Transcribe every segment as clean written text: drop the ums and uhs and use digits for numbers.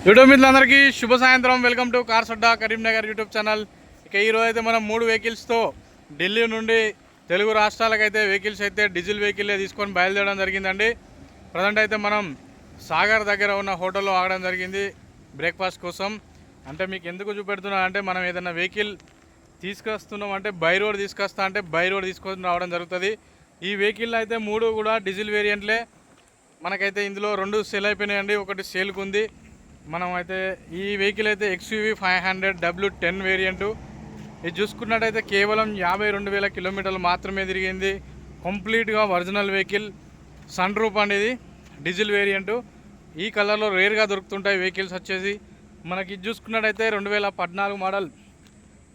YouTube మిత్రులందరికీ శుభ సాయంత్రం. Welcome to cars Adda Karimnagar YouTube channel. ఇక ఈరోజు అయితే మనం 3 వెహికల్స్తో ఢిల్లీ నుండి తెలుగు రాష్ట్రాలకైతే వెహికల్స్ అయితే డీజిల్ వెహికల్లే తీసుకొని బయలుదేరడం జరిగిందండి. ప్రజెంట్ అయితే మనం సాగర్ దగ్గర ఉన్న హోటల్లో ఆగడం జరిగింది బ్రేక్ఫాస్ట్ కోసం. అంటే మీకు ఎందుకు చూపెడుతున్నా అంటే మనం ఏదైనా వెహికల్ తీసుకొస్తున్నాం అంటే బై రోడ్ తీసుకొస్తా అంటే బై రోడ్ తీసుకొని రావడం జరుగుతుంది. ఈ వెహికల్ అయితే 3 కూడా డీజిల్ వేరియంట్లే. మనకైతే ఇందులో 2 సేల్ అయిపోయినాయండి, ఒకటి సేల్కి ఉంది. మనం అయితే ఈ వెహికల్ అయితే XUV 500 W10 వేరియంటు. ఇది చూసుకున్నట్టయితే కేవలం 52,000 కిలోమీటర్లు మాత్రమే తిరిగింది. కంప్లీట్గా ఒరిజినల్ వెహికల్, సన్ రూఫ్ అనేది డీజిల్ వేరియంటు. ఈ కలర్లో రేర్గా దొరుకుతుంటాయి వెహికల్స్ వచ్చేసి. మనకి ఇది చూసుకున్నట్టయితే 2014 model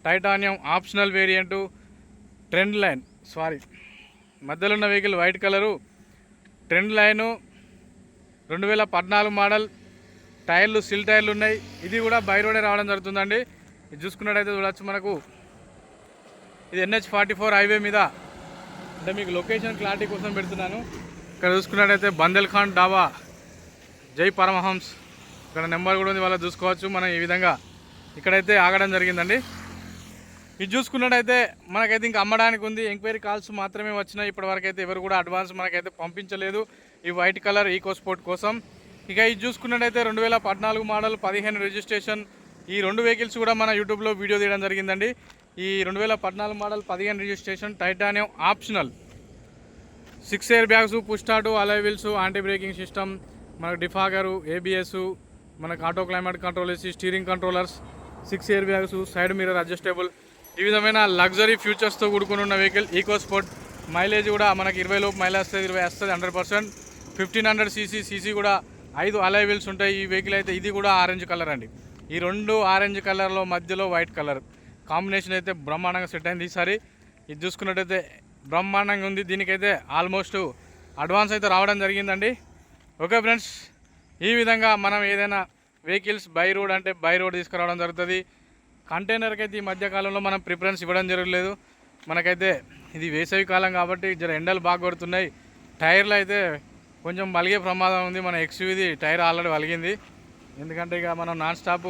titanium optional variant. Trend line మధ్యలో ఉన్న vehicle white colour, trend line, 2014 model. టైర్లు సిల్ టైర్లు ఉన్నాయి. ఇది కూడా బై రోడే రావడం జరుగుతుందండి. ఇది చూసుకున్నట్టయితే చూడవచ్చు, మనకు ఇది NH44 హైవే మీద. అంటే మీకు లొకేషన్ క్లారిటీ కోసం పెడుతున్నాను. ఇక్కడ చూసుకున్నట్టయితే బందెల్ఖాన్ డాబా, జై పరమహంస్, ఇక్కడ నెంబర్ కూడా ఉంది, వాళ్ళ చూసుకోవచ్చు. మనం ఈ విధంగా ఇక్కడైతే ఆగడం జరిగిందండి. ఇది చూసుకున్నట్టయితే మనకైతే ఇంకా అమ్మడానికి ఉంది. ఎంక్వైరీ కాల్స్ మాత్రమే వచ్చినాయి ఇప్పటివరకు. అయితే ఎవరు కూడా అడ్వాన్స్ మనకైతే పంపించలేదు ఈ వైట్ కలర్ ఈకో స్పోర్ట్ కోసం. ఇక ఇది చూసుకున్నట్టయితే 2014 మోడల్ 15 రిజిస్ట్రేషన్. ఈ 2 వెహికల్స్ కూడా మన యూట్యూబ్లో వీడియో తీయడం జరిగిందండి. ఈ 2014 model 15 registration titanium optional. 6 air bags, push start, alloy wheels, anti braking system, మనకు డిఫాగరు, ABS, మనకు ఆటో క్లైమేట్ కంట్రోల్ వేసి, steering controllers, 6 air bags, side mirror adjustable, ఈ విధమైన లగ్జరీ ఫ్యూచర్స్తో కూడుకుని ఉన్న వెహికల్ ఈకో స్పోర్ట్. మైలేజ్ కూడా మనకి 20 లోపు మైలేజ్ వస్తుంది, 20 వస్తుంది 100%. 1500 సీసీ కూడా 5 అలాయ్ వీల్స్ ఉంటాయి ఈ వెహికల్ అయితే. ఇది కూడా ఆరెంజ్ కలర్ అండి. ఈ 2 ఆరెంజ్ కలర్లో మధ్యలో వైట్ కలర్ కాంబినేషన్ అయితే బ్రహ్మాండంగా సెట్ అయింది ఈసారి. ఇది చూసుకున్నట్టయితే బ్రహ్మాండంగా ఉంది. దీనికైతే ఆల్మోస్ట్ అడ్వాన్స్ అయితే రావడం జరిగిందండి. ఓకే ఫ్రెండ్స్, ఈ విధంగా మనం ఏదైనా వెహికల్స్ బై రోడ్ అంటే బై రోడ్ తీసుకురావడం జరుగుతుంది. కంటైనర్కి అయితే ఈ మధ్యకాలంలో మనం ప్రిఫరెన్స్ ఇవ్వడం జరగలేదు. మనకైతే ఇది వేసవి కాలం కాబట్టి జర ఎండలు బాగా కొడుతున్నాయి. టైర్లు అయితే కొంచెం వలిగే ప్రమాదం ఉంది. మన XUVది టైర్ ఆల్రెడీ వలిగింది. ఎందుకంటే ఇక మనం నాన్ స్టాప్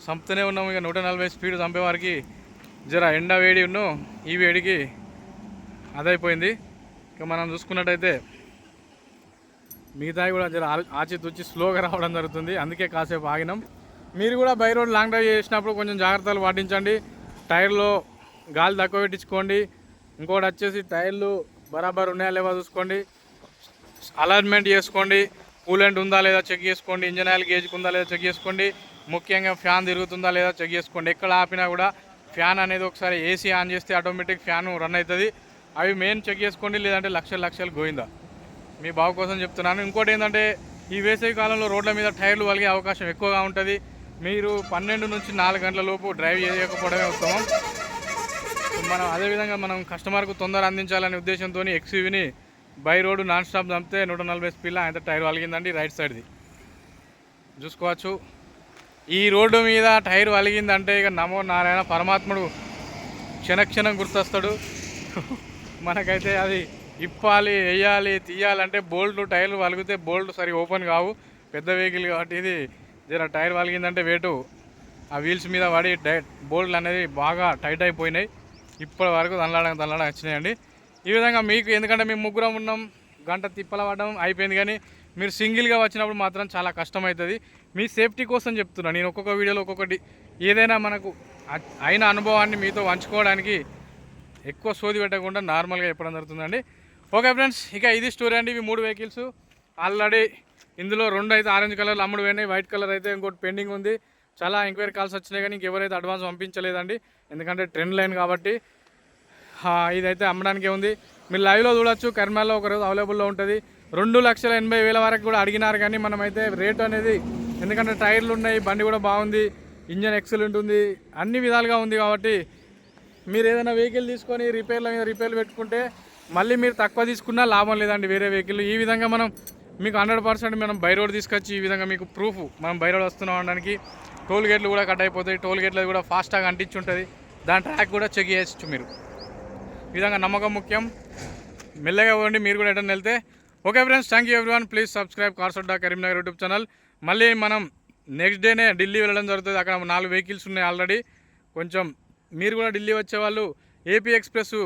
చంపుతూనే ఉన్నాము. ఇక 140 స్పీడ్ చంపేవారికి జర ఎండ వేడి ఈ వేడికి అదైపోయింది. ఇక మనం చూసుకున్నట్టయితే మిగతాయి కూడా జర ఆచితూచి స్లోగా రావడం జరుగుతుంది. అందుకే కాసేపు ఆగినాం. మీరు కూడా బై రోడ్ లాంగ్ డ్రైవ్ చేసినప్పుడు కొంచెం జాగ్రత్తలు పాటించండి. టైర్లో గాలి తక్కువ పెట్టించుకోండి. ఇంకోటి వచ్చేసి టైర్లు బరాబర్ ఉన్నాయా లేవా చూసుకోండి. అలైన్మెంట్ చేసుకోండి. కూలెంట్ ఉందా లేదా చెక్ చేసుకోండి. ఇంజన్ ఆయిల్ గేజ్కి ఉందా లేదా చెక్ చేసుకోండి. ముఖ్యంగా ఫ్యాన్ తిరుగుతుందా లేదా చెక్ చేసుకోండి. ఎక్కడ ఆపినా కూడా ఫ్యాన్ అనేది ఒకసారి AC ఆన్ చేస్తే ఆటోమేటిక్ ఫ్యాన్ రన్ అవుతుంది. అవి మెయిన్ చెక్ చేసుకోండి. లేదంటే లక్షలు గోయిందా. మీ బావు కోసం చెప్తున్నాను. ఇంకోటి ఏంటంటే ఈ వేసవి కాలంలో రోడ్ల మీద టైర్లు వలిగే అవకాశం ఎక్కువగా ఉంటుంది. మీరు 12 నుంచి 4 గంటల లోపు డ్రైవ్ చేయకపోవడమే ఉత్తమం. మనం అదేవిధంగా మనం కస్టమర్కు తొందర అందించాలనే ఉద్దేశంతో XUVని బై రోడ్డు నాన్ స్టాప్ చంపితే 140 స్పీడ్లో అయితే టైర్ వలిగిందండి. రైట్ సైడ్ది చూసుకోవచ్చు. ఈ రోడ్డు మీద టైర్ వలిగిందంటే ఇక నమో నారాయణ పరమాత్ముడు క్షణక్షణం గుర్తొస్తాడు. మనకైతే అది ఇప్పాలి, వేయాలి, తీయాలంటే బోల్ట్ టైర్లు వలిగితే బోల్ట్ సరి ఓపెన్ కావు. పెద్ద వెహికల్ కాబట్టి ఇది జర టైర్ వలిగిందంటే వేటు ఆ వీల్స్ మీద పడి బోల్ట్లు అనేది బాగా టైట్ అయిపోయినాయి. ఇప్పటి వరకు దనలాడ వచ్చినాయండి. ఈ విధంగా మీకు ఎందుకంటే మేము ముగ్గురం ఉన్నాం, గంట తిప్పల పడడం అయిపోయింది. కానీ మీరు సింగిల్గా వచ్చినప్పుడు మాత్రం చాలా కష్టమవుతుంది. మీ సేఫ్టీ కోసం చెప్తున్నాను నేను. ఒక్కొక్క వీడియోలో ఒక్కొక్కటి ఏదైనా మనకు అయిన అనుభవాన్ని మీతో పంచుకోవడానికి ఎక్కువ సోది పెట్టకుండా నార్మల్గా చెప్పడం జరుగుతుందండి. ఓకే ఫ్రెండ్స్, ఇక ఇది స్టోరీ అండి. ఇవి 3 వెహికల్స్ ఆల్రెడీ. ఇందులో 2 అయితే ఆరెంజ్ కలర్లు అమ్ముడు పోయినాయి. వైట్ కలర్ అయితే ఇంకోటి పెండింగ్ ఉంది. చాలా ఎంక్వైరీ కాల్స్ వచ్చినాయి కానీ ఇంకెవరైతే అడ్వాన్స్ పంపించలేదండి. ఎందుకంటే ట్రెండ్ లైన్ కాబట్టి. ఇదైతే అమ్మడానికే ఉంది. మీరు లైవ్లో చూడొచ్చు. కర్మాల్లో ఒకరోజు అవైలబుల్లో ఉంటుంది. 2,80,000 వరకు కూడా అడిగినారు. కానీ మనమైతే రేటు అనేది ఎందుకంటే టైర్లు ఉన్నాయి, బండి కూడా బాగుంది, ఇంజన్ ఎక్సలెంట్ ఉంది, అన్ని విధాలుగా ఉంది కాబట్టి మీరు ఏదైనా వెహికల్ తీసుకొని రిపేర్ల మీద రిపేర్లు పెట్టుకుంటే మళ్ళీ మీరు తక్కువ తీసుకున్నా లాభం లేదండి వేరే వెహికల్. ఈ విధంగా మనం మీకు 100% మనం బై రోడ్ తీసుకొచ్చి ఈ విధంగా మీకు ప్రూఫ్ మనం బై రోడ్ వస్తున్నాం అనడానికి. టోల్ గేట్లు కూడా కట్ అయిపోతాయి. టోల్ గేట్లు కూడా ఫాస్ట్గా అంటించి ఉంటుంది. దాని ట్రాక్ కూడా చెక్ చేయొచ్చు మీరు. ఈ విధంగా నమ్మకం ముఖ్యం. మెల్లగా పోండి మీరు కూడా ఎటన్నా వెళ్తే. Okay friends, thank you everyone. Please subscribe cars Adda Karimnagar YouTube channel. మళ్ళీ మనం నెక్స్ట్ డేనే ఢిల్లీ వెళ్ళడం జరుగుతుంది. అక్కడ 4 వెహికల్స్ ఉన్నాయి ఆల్రెడీ. కొంచెం మీరు కూడా ఢిల్లీ వచ్చేవాళ్ళు ఏపీ ఎక్స్ప్రెస్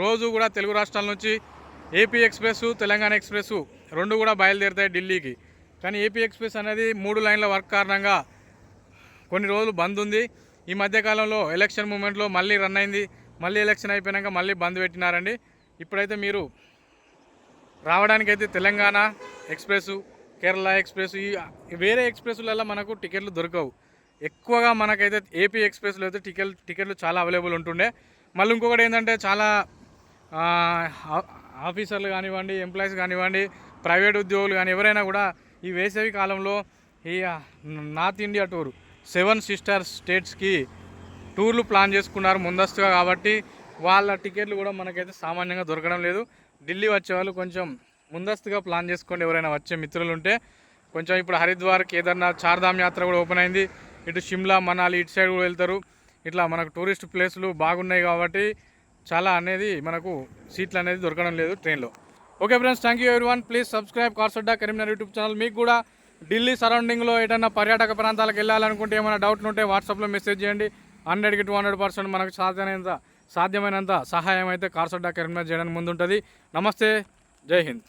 రోజు కూడా తెలుగు రాష్ట్రాల నుంచి ఏపీ ఎక్స్ప్రెస్ తెలంగాణ ఎక్స్ప్రెస్ 2 కూడా బయలుదేరుతాయి ఢిల్లీకి. కానీ ఏపీ ఎక్స్ప్రెస్ అనేది 3 లైన్ల వర్క్ కారణంగా కొన్ని రోజులు బంద్ ఉంది. ఈ మధ్యకాలంలో ఎలక్షన్ మూమెంట్లో మళ్ళీ రన్ అయింది. మళ్ళీ ఎలక్షన్ అయిపోయాక మళ్ళీ బంద్ పెట్టినారండి. ఇప్పుడైతే మీరు రావడానికైతే తెలంగాణ ఎక్స్ప్రెస్, కేరళ ఎక్స్ప్రెస్, ఈ వేరే ఎక్స్ప్రెస్లలో మనకు టికెట్లు దొరకవు. ఎక్కువగా మనకైతే ఏపీ ఎక్స్ప్రెస్లో అయితే టికెట్లు చాలా అవైలబుల్ ఉంటుండే. మళ్ళీ ఇంకొకటి ఏంటంటే చాలా ఆఫీసర్లు కానివ్వండి, ఎంప్లాయీస్ కానివ్వండి, ప్రైవేట్ ఉద్యోగులు కానీ ఎవరైనా కూడా ఈ వేసవి కాలంలో ఈ నార్త్ ఇండియా టూర్ 7 సిస్టర్ స్టేట్స్కి టూర్లు ప్లాన్ చేసుకున్నారు ముందస్తుగా. కాబట్టి వాళ్ళ టికెట్లు కూడా మనకైతే సామాన్యంగా దొరకడం లేదు. ఢిల్లీ వచ్చేవాళ్ళు కొంచెం ముందస్తుగా ప్లాన్ చేసుకోండి. ఎవరైనా వచ్చే మిత్రులు ఉంటే కొంచెం ఇప్పుడు హరిద్వార్, కేదార్నాథ్, చార్ధామ్ యాత్ర కూడా ఓపెన్ అయింది. ఇటు షిమ్లా, మనాలి ఇటు సైడ్ కూడా వెళ్తారు. ఇట్లా మనకు టూరిస్ట్ ప్లేస్లు బాగున్నాయి కాబట్టి చాలా అనేది మనకు సీట్లు అనేది దొరకడం లేదు ట్రైన్లో. Okay friends, thank you everyone. Please subscribe cars Adda Karimnagar YouTube channel. మీకు కూడా ఢిల్లీ సరౌండింగ్లో ఏదైనా పర్యాటక ప్రాంతాలకు వెళ్ళాలనుకుంటే ఏమైనా డౌట్లు ఉంటే వాట్సాప్లో మెసేజ్ చేయండి. 100కి 200% మనకు సాధ్యమైనంత సహాయం అయితే కార్స్ అడ్డా కరీంనగర్ చేయడానికి ముందుంటుంది. నమస్తే, జై హింద్.